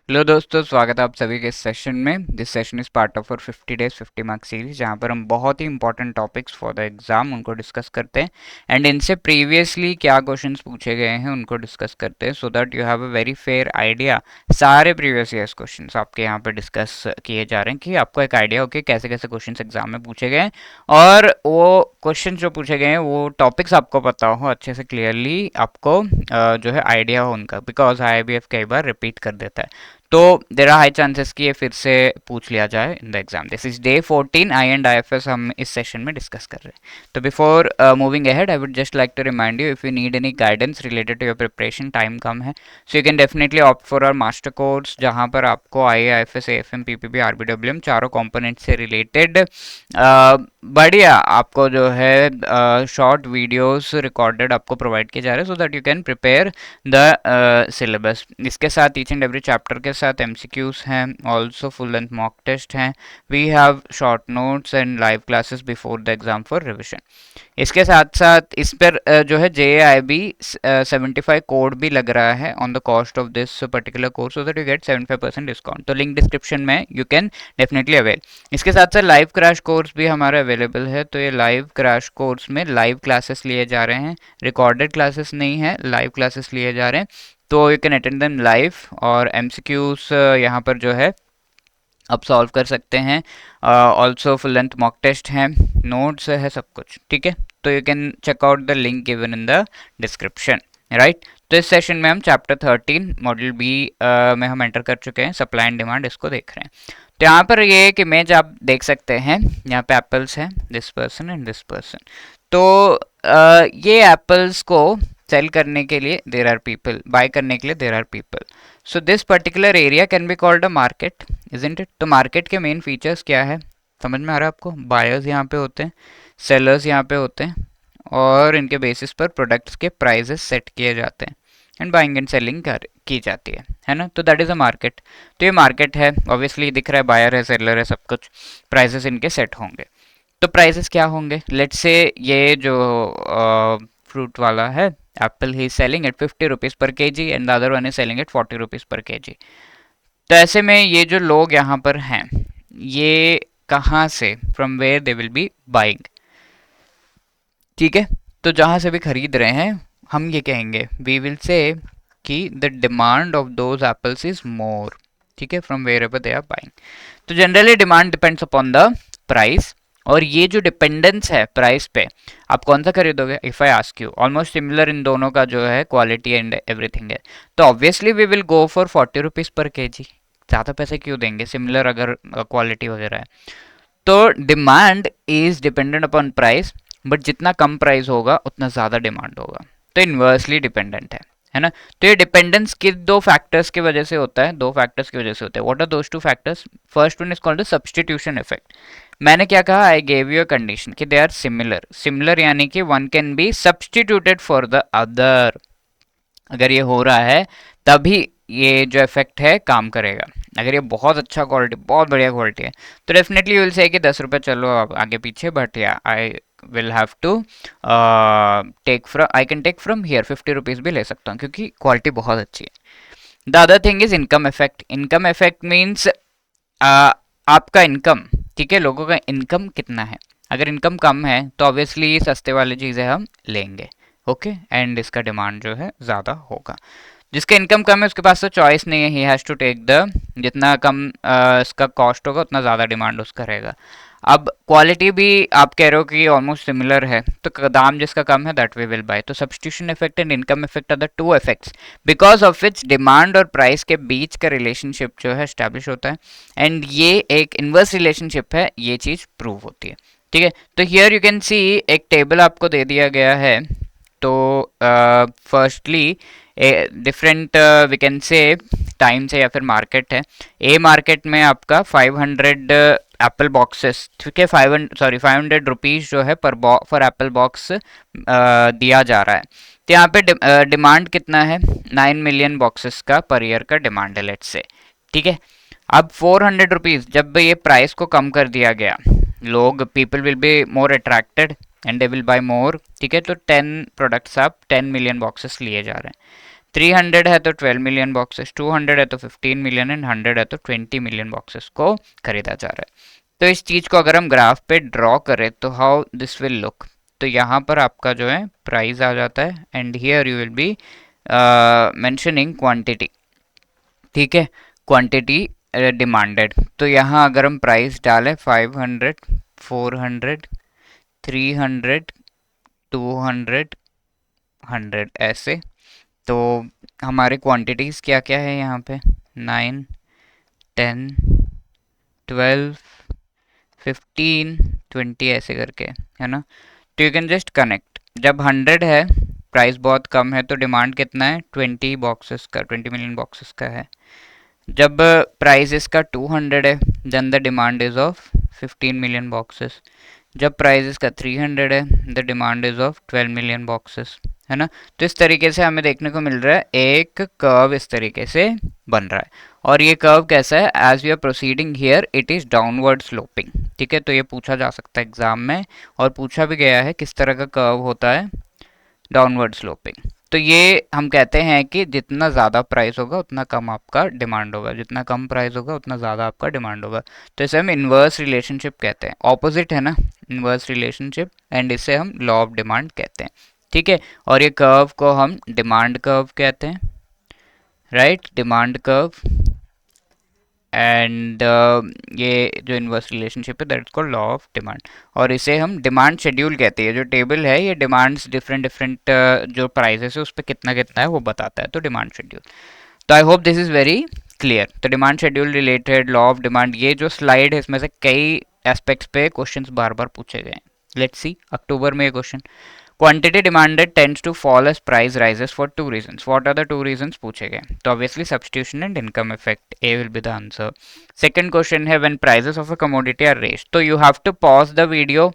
Hello दोस्तों, स्वागत है आप सभी के इस सेशन में। This session is part of और 50 डेज 50 मार्क्स सीरीज, जहां पर हम बहुत ही important topics for the exam उनको डिस्कस करते हैं एंड इनसे प्रीवियसली क्या क्वेश्चंस पूछे गए हैं उनको डिस्कस करते हैं, so that you have a very fair idea. सारे प्रीवियस ईयर्स क्वेश्चंस आपके यहाँ पे डिस्कस किए जा रहे हैं कि आपको एक आइडिया हो कि कैसे कैसे क्वेश्चंस एग्जाम में पूछे गए हैं, और वो क्वेश्चन जो पूछे गए हैं वो टॉपिक्स आपको पता हो अच्छे से, क्लियरली आपको जो है आइडिया हो उनका, बिकॉज IIBF कई बार रिपीट कर देता है। तो देर आर हाई चांसेस कि ये फिर से पूछ लिया जाए in the exam. This is day 14, I and IFS हम इस सेशन में डिस्कस कर रहे हैं। तो before moving ahead, I would just like to remind you, if you need any guidance related to your preparation, time कम है, so you can definitely opt for our master course, जहाँ पर आपको IAFS, AFM, PPB, RBWM चारों component से related बढ़िया आपको जो है शॉर्ट वीडियोस रिकॉर्डेड आपको प्रोवाइड किए जा रहे हैं, so that you can prepare the syllabus. इसके साथ ईच एंड एवरी चैप्टर के साथ MCQs हैं, also full length mock test हैं, we have short notes and live classes before the exam for revision. इसके साथ साथ इस पर जो है JIB 75 कोड भी लग रहा है on the cost of this particular course, so that you get 75% discount. तो लिंक डिस्क्रिप्शन में यू कैन डेफिनेटली अवेल। इसके साथ साथ लाइव क्रैश कोर्स भी हमारा अवेलेबल है। तो ये लाइव क्रैश कोर्स में लाइव क्लासेस लिए जा रहे हैं, रिकॉर्डेड क्लासेस नहीं है, लाइव क्लासेस लिए जा रहे हैं। तो you can attend them live, और MCQs यहाँ पर जो है आप सॉल्व कर सकते हैं। Also full length mock test है, नोट्स है, सब कुछ ठीक है। तो you can check out the link given in the description, right. तो इस सेशन में हम चैप्टर 13 मॉड्यूल बी में हम एंटर कर चुके हैं, सप्लाई एंड डिमांड, इसको देख रहे हैं। तो यहाँ पर ये एक इमेज आप देख सकते हैं, यहाँ पे एप्पल्स है, this person and this person. तो ये एप्पल्स को सेल करने के लिए देर आर पीपल, बाय करने के लिए there are people. So this particular area can be called a market, isn't it. तो मार्केट के मेन फीचर्स क्या है, समझ में आ रहा है आपको? बायर्स यहाँ पे होते हैं, सेलर्स यहाँ पे होते हैं, और इनके बेसिस पर प्रोडक्ट्स के प्राइजेस सेट किए जाते हैं एंड बाइंग एंड सेलिंग की जाती है ना। तो दैट इज़ अ मार्केट। तो ये मार्केट है, ऑब्वियसली दिख रहा है, बायर है, सेलर है, सब कुछ, प्राइसेस इनके सेट होंगे। तो प्राइसेस क्या होंगे, लेट्स से ये जो फ्रूट वाला है apple, he selling at 50 rupees per KG and the other one is selling at 40 rupees per KG. तो ऐसे में ये जो लोग यहाँ पर हैं, ये कहाँ से, from where they will be buying, ठीक है। तो जहाँ से भी खरीद रहे हैं, हम ये कहेंगे, वी विल से कि the demand of those apples is more, ठीक है, from wherever they are buying. तो generally demand depends upon the price, और ये जो डिपेंडेंस है प्राइस पे, आप कौन सा खरीदोगे? If I ask you, almost similar in दोनों का जो है क्वालिटी एंड एवरीथिंग है, तो obviously we will go for 40 rupees per kg. ज़्यादा पैसे क्यों देंगे, सिमिलर अगर क्वालिटी वगैरह है। तो demand is dependent upon price, but जितना कम प्राइस होगा उतना ज़्यादा डिमांड होगा। तो इन्वर्सली डिपेंडेंट है ना। तो ये डिपेंडेंस किस दो फैक्टर्स की वजह से होता है? दो फैक्टर्स की वजह से होता है। What are those two factors? First one is called the substitution effect. मैंने क्या कहा, I gave you a condition कि दे आर सिमिलर। सिमिलर यानी कि one can be substituted for the other. अगर ये हो रहा है तभी ये जो इफेक्ट है काम करेगा। अगर ये बहुत अच्छा क्वालिटी, बहुत बढ़िया क्वालिटी है, तो डेफिनेटली विल से कि 10 रुपये चलो आप आगे पीछे, बट या I will have to take from, I can take from here, 50 rupees भी ले सकता हूँ क्योंकि क्वालिटी बहुत अच्छी है। The other thing is income effect. Income effect means आपका इनकम, ठीक है, लोगों का इनकम कितना है। अगर इनकम कम है तो ऑब्वियसली सस्ते वाली चीज़ें हम लेंगे, ओके, एंड इसका डिमांड जो है ज़्यादा होगा। जिसका इनकम कम है उसके पास तो चॉइस नहीं है, he has to take the, जितना कम इसका कॉस्ट होगा उतना ज़्यादा डिमांड उसका रहेगा। अब क्वालिटी भी आप कह रहे हो कि ऑलमोस्ट सिमिलर है, तो दाम जिसका कम है दैट वी विल बाय। तो substitution effect and income effect are the two effects because of which demand और प्राइस के बीच का रिलेशनशिप जो है एस्टैब्लिश होता है, एंड ये एक इनवर्स रिलेशनशिप है, ये चीज़ प्रूव होती है, ठीक है। तो हियर यू कैन सी एक टेबल आपको दे दिया गया है। तो firstly different we can say times है या फिर मार्केट है। ए मार्केट में आपका 500 एप्पल बॉक्सेस, ठीक है, 500 रुपीज़ जो है पर एप्पल बॉक्स दिया जा रहा है। तो यहाँ पे डिमांड कितना है? 9 मिलियन बॉक्सेस का पर ईयर का डिमांड है, लेट्स से, ठीक है। अब 400 रुपीज़ जब ये प्राइस को कम कर दिया गया, लोग, people will be more attracted and they will buy more, ठीक है। तो 10 प्रोडक्ट्स आप 10 मिलियन बॉक्सेस लिए जा रहे हैं। 300 है तो 12 मिलियन बॉक्सेस, 200 है तो 15 मिलियन एंड 100 है तो 20 मिलियन बॉक्सेस को खरीदा जा रहा है। तो इस चीज़ को अगर हम ग्राफ पे ड्रॉ करें तो हाउ दिस विल लुक, तो यहाँ पर आपका जो है प्राइस आ जाता है and here you will be mentioning quantity, ठीक है, क्वांटिटी डिमांडेड। तो यहाँ अगर हम प्राइस डालें 500, 400, 300, 200, 100 ऐसे, तो हमारे क्वांटिटीज़ क्या क्या है यहाँ पे, 9, 10, 12, 15, 20 ऐसे करके, है ना। तो यू कैन जस्ट कनेक्ट, जब 100 है, प्राइस बहुत कम है, तो डिमांड कितना है, 20 बॉक्सेस का, 20 मिलियन बॉक्सेस का है। जब प्राइस इसका 200 है, then the demand is of 15 million boxes. जब प्राइस इसका 300 है, the demand is of 12 million boxes, है ना। तो इस तरीके से हमें देखने को मिल रहा है एक कर्व इस तरीके से बन रहा है। और ये कर्व कैसा है, as we are proceeding here it is downward sloping, ठीक है। तो ये पूछा जा सकता है एग्जाम में, और पूछा भी गया है किस तरह का कर्व होता है, डाउनवर्ड स्लोपिंग। तो ये हम कहते हैं कि जितना ज़्यादा प्राइस होगा उतना कम आपका डिमांड होगा, जितना कम प्राइस होगा उतना ज़्यादा आपका डिमांड होगा। तो इसे हम इन्वर्स रिलेशनशिप कहते हैं, ऑपोजिट है ना इन्वर्स रिलेशनशिप, एंड इसे हम लॉ ऑफ डिमांड कहते हैं, ठीक है। और ये कर्व को हम डिमांड कर्व कहते हैं, राइट, डिमांड कर्व। एंड ये जो इन्वर्स रिलेशनशिप है that is called law of demand, और इसे हम डिमांड शेड्यूल कहते हैं। जो टेबल है ये डिमांड्स डिफरेंट डिफरेंट जो प्राइसेस है उस पर कितना कितना है वो बताता है, तो डिमांड शेड्यूल। तो I hope this is very clear. तो demand schedule related law of demand, ये जो स्लाइड है इसमें से कई एस्पेक्ट्स पे क्वेश्चंस बार बार पूछे गए हैं। लेट्स सी अक्टूबर में ये question, quantity demanded tends to fall as price rises for 2 reasons, what are the 2 reasons पूछे गए। तो obviously substitution and income effect, A will be the answer. Second question है when prices of a commodity are raised, तो you have to pause the video,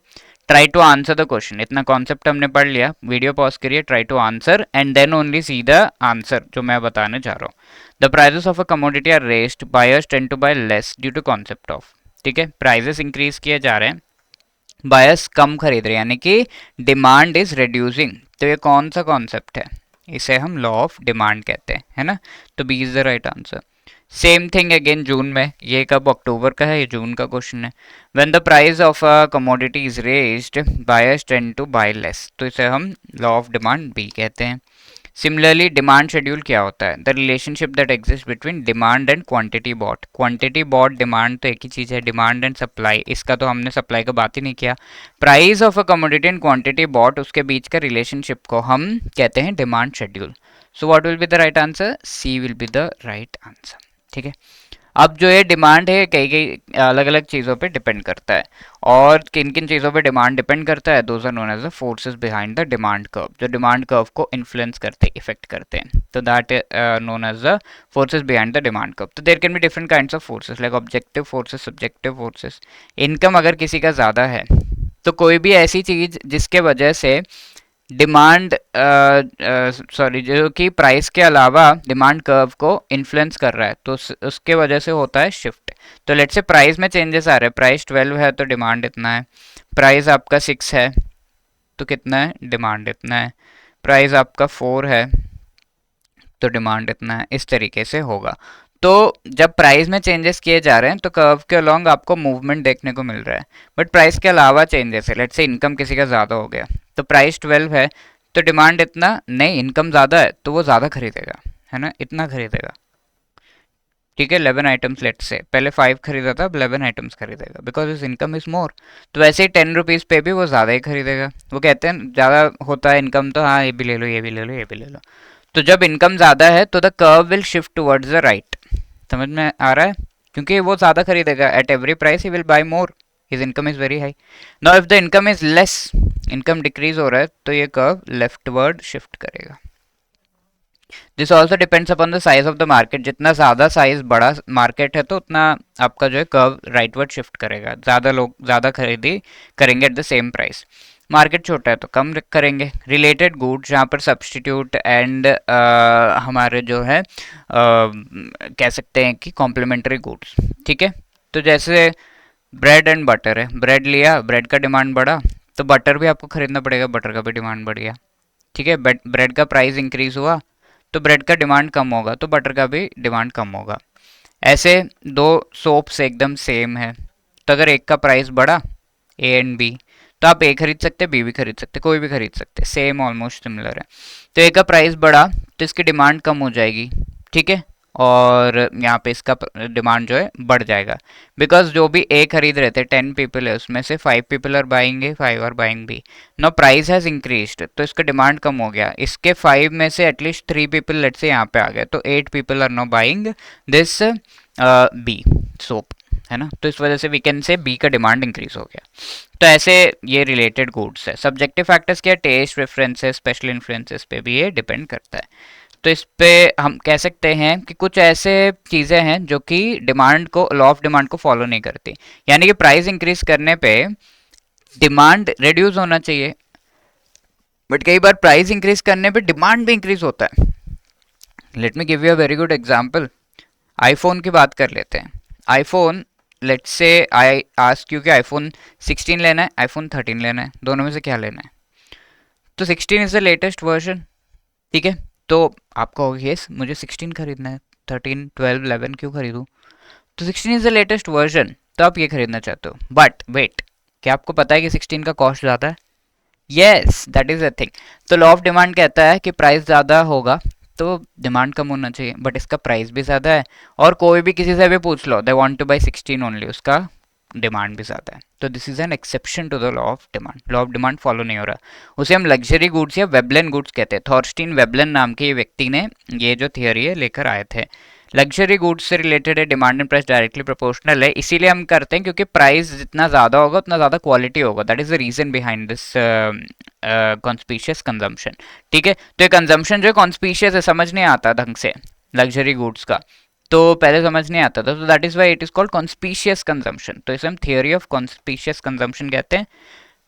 try to answer the question. इतना concept हमने पढ़ लिया, video pause करिए, try to answer and then only C the answer जो मैं बताने जा रहा हूँ। The prices of a commodity are raised, buyers tend to buy less due to concept of, ठीक है, प्राइसेस इंक्रीज किए जा रहे हैं, बायर्स कम खरीद रहे हैं, यानी कि डिमांड इज रिड्यूसिंग। तो ये कौन सा कॉन्सेप्ट है, इसे हम लॉ ऑफ डिमांड कहते हैं, है ना। तो B is the right answer. Same thing again जून में, ये कब अक्टूबर का है, ये जून का क्वेश्चन है। When the price of a commodity is raised, buyers tend to buy less, तो इसे हम लॉ ऑफ डिमांड बी कहते हैं। सिमिलरली डिमांड शेड्यूल क्या होता है, the relationship that exist between demand and quantity bought, quantity bought demand तो एक ही चीज़ है, डिमांड एंड सप्लाई, इसका तो हमने सप्लाई का बात ही नहीं किया। Price of a commodity and quantity bought, उसके बीच का रिलेशनशिप को हम कहते हैं demand schedule. So what will be the right answer, see will be the right answer, ठीक है। अब जो ये डिमांड है कई कई अलग अलग चीज़ों पे डिपेंड करता है, और किन किन चीज़ों पे डिमांड डिपेंड करता है, those are known as the forces behind the demand curve, जो डिमांड कर्व को इन्फ्लुएंस करते इफेक्ट करते हैं, तो that known as the forces behind the demand curve. तो there can be different kinds of forces like objective forces, subjective forces. Income अगर किसी का ज़्यादा है तो कोई भी ऐसी चीज़ जिसके वजह से डिमांड सॉरी जो कि प्राइस के अलावा डिमांड कर्व को इन्फ्लुएंस कर रहा है, तो उसके वजह से होता है शिफ्ट। तो लेट्स से प्राइस में चेंजेस आ रहे हैं, प्राइस 12 है तो डिमांड इतना है, प्राइस आपका 6 है तो कितना है, डिमांड इतना है, प्राइस आपका 4 है तो डिमांड इतना है, इस तरीके से होगा। तो जब प्राइस में चेंजेस किए जा रहे हैं तो कर्व के अलोंग आपको मूवमेंट देखने को मिल रहा है, बट प्राइस के अलावा चेंजेस है, लेट्स से इनकम किसी का ज़्यादा हो गया, तो प्राइस 12 है तो डिमांड इतना नहीं, इनकम ज़्यादा है तो वो ज़्यादा खरीदेगा, है ना, इतना खरीदेगा, ठीक है। 11 आइटम्स लेट्स से, पहले 5 खरीदा था, अब 11 आइटम्स खरीदेगा because is income is more. तो वैसे ही 10 रुपीज़ पे भी वो ज़्यादा ही खरीदेगा, वो कहते हैं ज़्यादा होता है इनकम तो हाँ ये भी ले लो, ये भी ले लो, ये भी ले लो। तो जब इनकम ज़्यादा है तो the curve will shift towards the right, समझ में आ रहा है, क्योंकि वो ज़्यादा खरीदेगा, at every price he will buy more, his income is very high. Now if the income is less, income decrease हो रहा है तो ये कर्व लेफ्टवर्ड शिफ्ट करेगा। This also depends upon the size of the market, जितना ज़्यादा size बड़ा market है तो उतना आपका जो है कर्व राइटवर्ड शिफ्ट करेगा, ज़्यादा लोग ज़्यादा खरीदी करेंगे at the same price. Market छोटा है तो कम करेंगे। रिलेटेड गुड्स जहाँ पर सब्सटीट्यूट एंड हमारे जो है कह सकते हैं कि कॉम्प्लीमेंट्री गुड्स, ठीक है। तो जैसे ब्रेड एंड बटर है, ब्रेड लिया, ब्रेड का डिमांड बढ़ा तो बटर भी आपको खरीदना पड़ेगा, बटर का भी डिमांड बढ़ गया, ठीक है। ब्रेड का प्राइस इंक्रीज हुआ तो ब्रेड का डिमांड कम होगा, तो बटर का भी डिमांड कम होगा। ऐसे दो सोप्स एकदम सेम है, तो अगर एक का प्राइस बढ़ा, ए एंड बी, तो आप ए खरीद सकते, बी भी खरीद सकते, कोई भी खरीद सकते, सेम ऑलमोस्ट सिमिलर है। तो ए का प्राइस बढ़ा तो इसकी डिमांड कम हो जाएगी, ठीक है, और यहाँ पे इसका डिमांड जो है बढ़ जाएगा, बिकॉज जो भी ए खरीद रहे थे 10 पीपल है, उसमें से 5 people are buying A, 5 are buying B. No price has increased, तो इसका डिमांड कम हो गया, इसके 5 में से एटलीस्ट 3 पीपल लेट से यहाँ पे आ गए, तो 8 people are no buying this B soap, है ना। तो इस वजह से वी कैन से बी का डिमांड इंक्रीज हो गया। तो ऐसे ये रिलेटेड गुड्स है। सब्जेक्टिव फैक्टर्स क्या, टेस्ट, रेफरेंसेस, स्पेशल इन्फ्लुएंसेस पे भी ये डिपेंड करता है। तो इस पे हम कह सकते हैं कि कुछ ऐसे चीज़ें हैं जो कि डिमांड को, लॉ ऑफ डिमांड को फॉलो नहीं करती, यानी कि प्राइस इंक्रीज करने पे डिमांड रिड्यूस होना चाहिए, बट कई बार प्राइस इंक्रीज करने पे डिमांड भी इंक्रीज होता है। Let me give you a very good example. IPhone की बात कर लेते हैं। IPhone, let's say I ask you कि आईफोन 16 लेना है, आईफोन 13 लेना है, दोनों में से क्या लेना है? तो 16 इज द लेटेस्ट वर्जन, ठीक है, तो आप कहोगे यस मुझे 16 खरीदना है, 13, 12, 11 क्यों खरीदूं? तो 16 इज द लेटेस्ट वर्जन, तो आप ये खरीदना चाहते हो। बट वेट, क्या आपको पता है कि 16 का कॉस्ट ज़्यादा है? Yes, that is a thing. तो लॉ ऑफ डिमांड कहता है कि प्राइस ज़्यादा होगा तो डिमांड कम होना चाहिए, बट इसका प्राइस भी ज़्यादा है, और कोई भी किसी से भी पूछ लो, they want to buy 16 only, उसका डिमांड भी ज़्यादा है। तो this is an exception to the law of demand. Law of demand follow नहीं हो रहा, उसे हम लग्जरी गुड्स या वेबलन गुड्स कहते हैं। थॉर्स्टीन वेबलन नाम के ये व्यक्ति ने ये जो थियोरी है लेकर आए थे। लग्जरी गुड्स से रिलेटेड है, demand and price directly proportional है, इसीलिए हम करते हैं क्योंकि प्राइस जितना ज़्यादा होगा उतना ज़्यादा क्वालिटी होगा। That is the reason behind this conspicuous consumption, ठीक है। तो ये कंजम्पशन जो है कॉन्स्पिशियस है, समझ नहीं आता ढंग से लग्जरी गुड्स का, तो पहले समझ नहीं आता था, तो that is why it is called conspicuous consumption. तो इसे हम थियोरी ऑफ कॉन्स्पिशियस कंजम्पशन कहते हैं,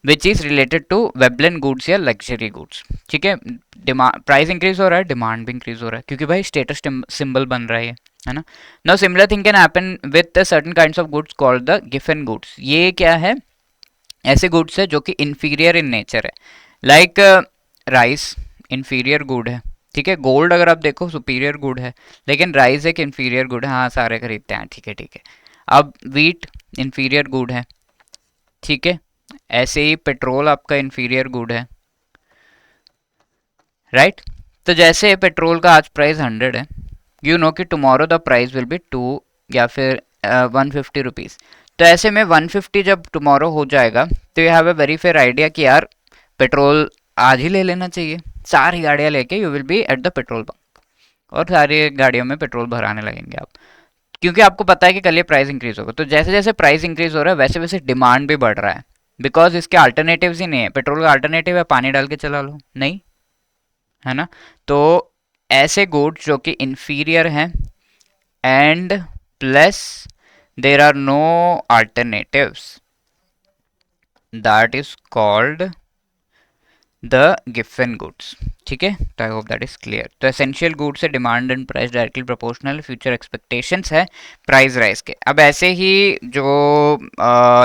which is related to Veblen goods या लग्जरी गुड्स, ठीक है। डिमांड, प्राइस इंक्रीज हो रहा है, डिमांड भी इंक्रीज हो रहा है, क्योंकि भाई स्टेटस सिंबल बन रहा है ना। Now similar thing can happen with certain kinds of goods called the Giffen goods. ये क्या है? ऐसे गुड्स है जो कि इंफीरियर इन नेचर है, लाइक राइस इंफीरियर गुड है, ठीक है। गोल्ड अगर आप देखो सुपीरियर गुड है, लेकिन राइस एक इंफीरियर गुड है, हाँ सारे खरीदते हैं, ठीक है ठीक है। अब वीट इंफीरियर गुड है, ठीक है। ऐसे ही पेट्रोल आपका इंफीरियर गुड है, राइट। तो जैसे पेट्रोल का आज प्राइस 100 है, यू नो कि tomorrow the price will be 2 या फिर 150 रुपीज़। तो ऐसे में 150 जब टुमारो हो जाएगा तो you have a very fair idea कि यार पेट्रोल आज ही ले लेना चाहिए। सारी गाड़ियाँ लेके you will be at the petrol pump, और सारी गाड़ियों में पेट्रोल भराने लगेंगे आप, क्योंकि आपको पता है कि कल ये प्राइस इंक्रीज होगा। तो जैसे जैसे प्राइस इंक्रीज हो रहा है वैसे वैसे डिमांड भी बढ़ रहा है, बिकॉज इसके अल्टरनेटिव्स ही नहीं है। पेट्रोल का अल्टरनेटिव है पानी डाल के चला लो, नहीं है ना। तो ऐसे गुड्स जो कि इंफीरियर हैं and plus there are no alternatives, that is called the Giffen goods, ठीक है। तो I hope that is clear. तो एसेंशियल गुड्स से demand and price directly proportional, future expectations है प्राइस राइज के। अब ऐसे ही जो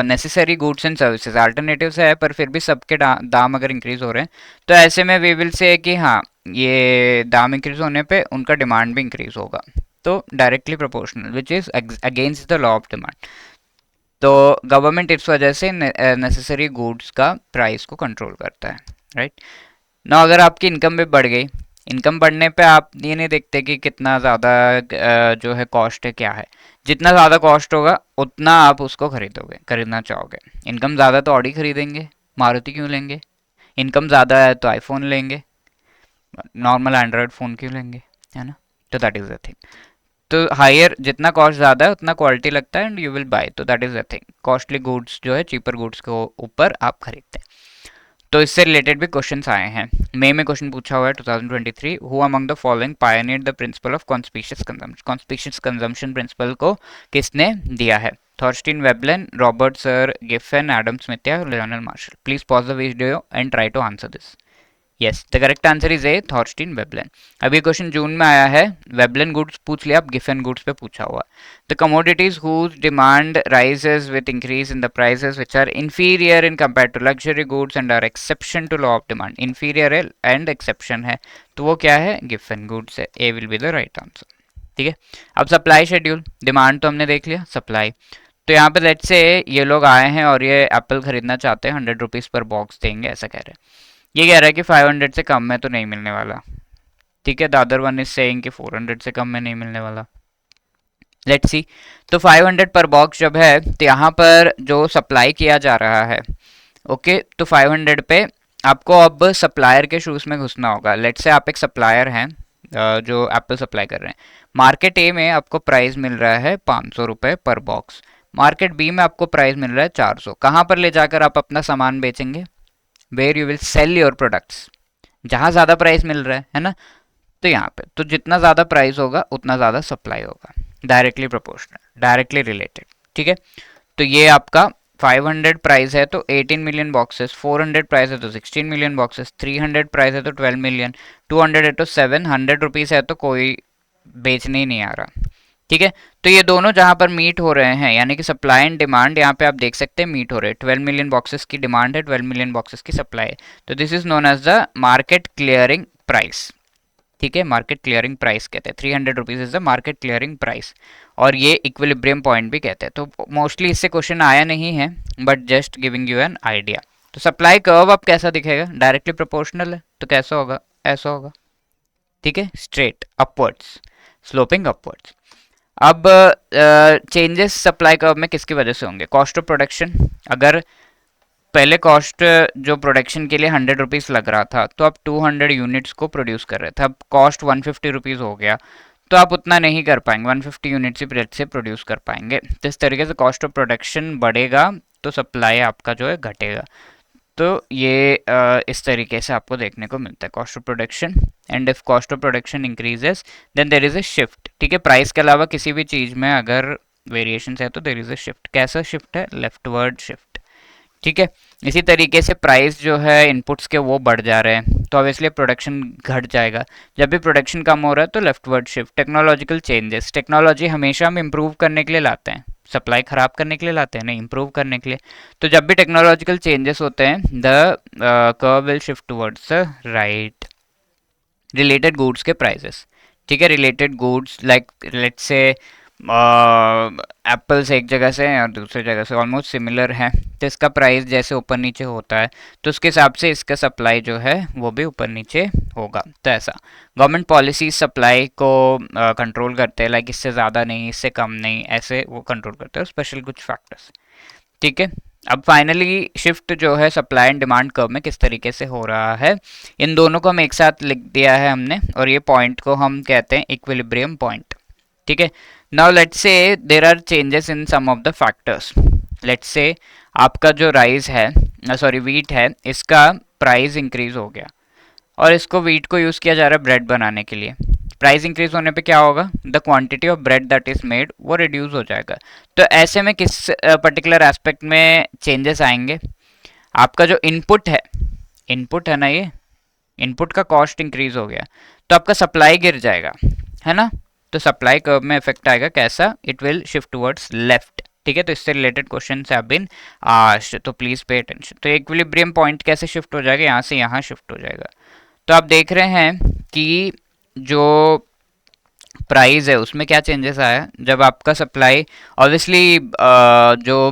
necessary goods and services alternatives है, पर फिर भी सबके दाम अगर इंक्रीज हो रहे हैं, तो ऐसे में वी विल से कि हाँ ये दाम इंक्रीज होने पे उनका डिमांड भी इंक्रीज होगा, तो directly proportional, which is against the law of demand. तो गवर्नमेंट इस वजह से नेसेसरी गुड्स का प्राइस को कंट्रोल करता है, राइट ना। अगर आपकी इनकम भी बढ़ गई, इनकम बढ़ने पे आप ये नहीं देखते कि कितना ज़्यादा जो है कॉस्ट है क्या है, जितना ज़्यादा कॉस्ट होगा उतना आप उसको खरीदोगे, खरीदना चाहोगे। इनकम ज़्यादा तो ऑडी खरीदेंगे, मारुति क्यों लेंगे? इनकम ज़्यादा है तो आईफोन लेंगे, नॉर्मल एंड्रॉयड फ़ोन क्यों लेंगे, है ना। तो दैट इज़ द थिंग। तो हायर जितना कॉस्ट ज़्यादा है उतना क्वालिटी लगता है एंड यू विल बाय, तो that is the thing. Costly goods जो है चीपर गुड्स के ऊपर आप खरीदते हैं। तो इससे रिलेटेड भी क्वेश्चंस आए हैं। मई में क्वेश्चन पूछा हुआ है 2023, who among the following pioneered the principle of conspicuous consumption. Conspicuous consumption principle को किसने दिया है? Thorstein Veblen, Robert sir Giffen, Adam Smith या Lionel Marshall. Please pause the video and try to answer this. Yes, the correct answer is A, Thorstein Veblen. अब ये question जून में आया है, वेबलन गुड्स पूछ लिया, अब गिफन गुड्स पे पूछा हुआ। The commodities whose demand rises with increase in the prices which are inferior in compare to luxury goods and are exception to law of demand. Inferior है एंड एक्सेप्शन है, तो वो क्या है, गिफन गुड्स है। A will be the right answer. ठीक है, अब सप्लाई शेड्यूल, डिमांड तो हमने देख लिया, सप्लाई। तो यहाँ पे लेट्स से ये लोग आए हैं और ये एप्पल खरीदना चाहते हैं, 100 रुपीज़ पर बॉक्स देंगे ऐसा कह रहे हैं। ये कह रहा है कि 500 से कम में तो नहीं मिलने वाला। ठीक है, the other one is saying कि 400 से कम में नहीं मिलने वाला। लेट्स सी, तो 500 पर बॉक्स जब है तो यहाँ पर जो सप्लाई किया जा रहा है, ओके, तो 500 पे आपको अब सप्लायर के शूज में घुसना होगा। लेट्स से आप एक सप्लायर हैं जो एप्पल सप्लाई कर रहे हैं। मार्केट ए में आपको प्राइस मिल रहा है 500 रुपये पर बॉक्स, मार्केट बी में आपको प्राइस मिल रहा है 400। कहाँ पर ले जाकर आप अपना सामान बेचेंगे, where you will sell your products, जहाँ ज़्यादा प्राइस मिल रहा है ना। तो यहाँ पे तो जितना ज़्यादा प्राइस होगा उतना ज़्यादा सप्लाई होगा, डायरेक्टली प्रोपोर्शनल, डायरेक्टली रिलेटेड। ठीक है, तो ये आपका 500 प्राइस है तो 18 मिलियन बॉक्सेस, 400 प्राइस है तो 16 मिलियन बॉक्सेस, 300 प्राइस है तो 12 मिलियन, 200 है तो 7, 100 रुपीज़ है तो कोई बेचने ही नहीं आ रहा। ठीक है, तो ये दोनों जहां पर मीट हो रहे हैं, यानी कि सप्लाई एंड डिमांड, यहाँ पे आप देख सकते हैं मीट हो रहे हैं। 12 मिलियन बॉक्सेस की डिमांड है, 12 मिलियन बॉक्सेस की सप्लाई है, तो this is known as the market clearing price. ठीक है, मार्केट क्लियरिंग प्राइस कहते हैं, 300 rupees is the market clearing price, और ये इक्विलिब्रियम पॉइंट भी कहते हैं। तो मोस्टली इससे क्वेश्चन आया नहीं है, but just giving you an idea. तो सप्लाई कर्व अब कैसा दिखेगा, डायरेक्टली प्रोपोर्शनल है तो कैसा होगा, ऐसा होगा। ठीक है, स्ट्रेट अपवर्ड्स, स्लोपिंग अपवर्ड्स। अब चेंजेस सप्लाई कर्व में किसकी वजह से होंगे, कॉस्ट ऑफ प्रोडक्शन। अगर पहले कॉस्ट जो प्रोडक्शन के लिए 100 रुपीज़ लग रहा था, तो आप 200 यूनिट्स को प्रोड्यूस कर रहे थे, अब कॉस्ट 150 रुपीज़ हो गया, तो आप उतना नहीं कर पाएंगे, 150 यूनिट्स ही से प्रोड्यूस कर पाएंगे। तो इस तरीके से कॉस्ट ऑफ प्रोडक्शन बढ़ेगा तो सप्लाई आपका जो है घटेगा। तो ये इस तरीके से आपको देखने को मिलता है cost of production. And if cost of production increases then there is a shift. ठीक है, प्राइस के अलावा किसी भी चीज़ में अगर वेरिएशन है तो देर इज ए शिफ्ट। कैसा शिफ्ट है, लेफ्टवर्ड शिफ्ट। ठीक है, इसी तरीके से प्राइस जो है इनपुट्स के वो बढ़ जा रहे हैं तो ऑब्वियसली प्रोडक्शन घट जाएगा। जब भी प्रोडक्शन कम हो रहा है तो leftward shift. Technological changes, technology हमेशा हम इम्प्रूव करने के लिए लाते हैं, सप्लाई खराब करने के लिए लाते हैं नहीं, इम्प्रूव करने के लिए। तो जब भी टेक्नोलॉजिकल चेंजेस होते हैं the curve will shift towards the right. Related goods के प्राइसेस, ठीक है, related goods like let's say apples एक जगह से और दूसरी जगह से ऑलमोस्ट सिमिलर है, तो इसका प्राइस जैसे ऊपर नीचे होता है तो उसके हिसाब से इसका सप्लाई जो है वो भी ऊपर नीचे होगा। तो ऐसा गवर्नमेंट पॉलिसी सप्लाई को कंट्रोल करते हैं, लाइक इससे ज़्यादा नहीं, इससे कम नहीं, ऐसे वो कंट्रोल करते हैं स्पेशल कुछ फैक्टर्स। ठीक है, अब फाइनली शिफ्ट जो है सप्लाई एंड डिमांड कर्व में किस तरीके से हो रहा है, इन दोनों को हम एक साथ लिख दिया है हमने, और ये पॉइंट को हम कहते हैं इक्विलिब्रियम पॉइंट। ठीक है, now let's say there are changes in some of the factors. Let's say आपका जो राइस है, सॉरी वीट है, इसका प्राइस इंक्रीज हो गया और इसको वीट को यूज़ किया जा रहा है ब्रेड बनाने के लिए। प्राइस इंक्रीज होने पे क्या होगा, the quantity of bread that is made वो रिड्यूस हो जाएगा। तो ऐसे में किस पर्टिकुलर एस्पेक्ट में चेंजेस आएंगे, आपका जो इनपुट है ना, ये इनपुट का कॉस्ट इंक्रीज हो गया तो आपका सप्लाई गिर जाएगा, है ना। तो सप्लाई कर्व में इफेक्ट आएगा, कैसा, it will shift towards left. ठीक है, तो इससे related question have been asked, तो प्लीज पे अटेंशन। तो इक्विलिब्रियम पॉइंट कैसे शिफ्ट हो जाएगा, यहाँ से यहाँ शिफ्ट हो जाएगा। तो आप देख रहे हैं कि जो प्राइस है उसमें क्या चेंजेस आया, जब आपका सप्लाई ऑब्वियसली जो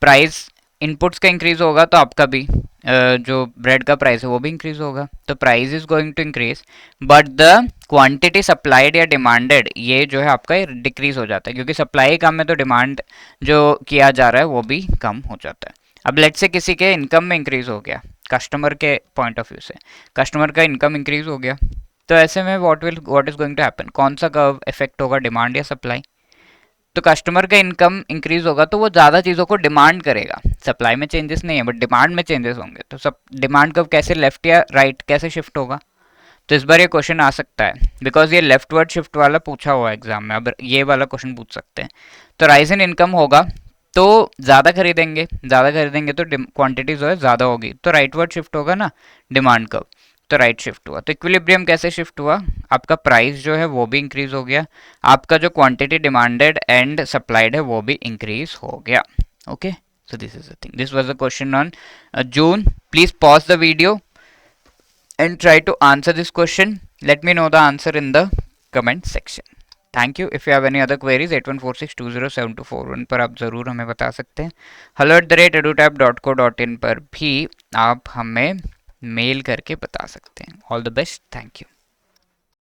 प्राइस इनपुट्स का इंक्रीज होगा तो आपका भी जो ब्रेड का प्राइस है वो भी इंक्रीज होगा, तो price is going to increase, but the quantity supplied या डिमांडेड ये जो है आपका डिक्रीज हो जाता है, क्योंकि सप्लाई कम है तो डिमांड जो किया जा रहा है वो भी कम हो जाता है। अब लेट से किसी के इनकम में इंक्रीज हो गया, कस्टमर के पॉइंट ऑफ व्यू से कस्टमर का इनकम इंक्रीज हो गया, तो ऐसे में what is going to happen, कौन सा कर्व इफेक्ट होगा, डिमांड या सप्लाई। तो कस्टमर का इनकम इंक्रीज होगा तो वो ज़्यादा चीज़ों को डिमांड करेगा, सप्लाई में चेंजेस नहीं है बट डिमांड में चेंजेस होंगे, तो सब डिमांड कर्व कैसे लेफ्ट या राइट कैसे शिफ्ट होगा। तो इस बार ये क्वेश्चन आ सकता है बिकॉज ये लेफ्टवर्ड शिफ्ट वाला पूछा हुआ है एग्जाम में, अब ये वाला क्वेश्चन पूछ सकते हैं। तो राइज इन इनकम होगा तो ज़्यादा खरीदेंगे तो क्वांटिटी जो है ज़्यादा होगी, तो राइटवर्ड शिफ्ट होगा ना डिमांड कर्व। तो राइट शिफ्ट हुआ। तो इक्विलिब्रियम कैसे शिफ्ट हुआ, आपका प्राइस जो है वो भी इंक्रीज हो गया, आपका जो क्वांटिटी डिमांडेड एंड सप्लाइड है वो भी इंक्रीज हो गया। Okay, so this is the thing, this was the question on June. Please pause the video and try to answer this question. Let me know the answer in the comment section. Thank you. If you have any other queries 8146207241 पर आप ज़रूर हमें बता सकते हैं। hello@edutap.co.in पर भी आप हमें मेल करके बता सकते हैं। All the best, thank you.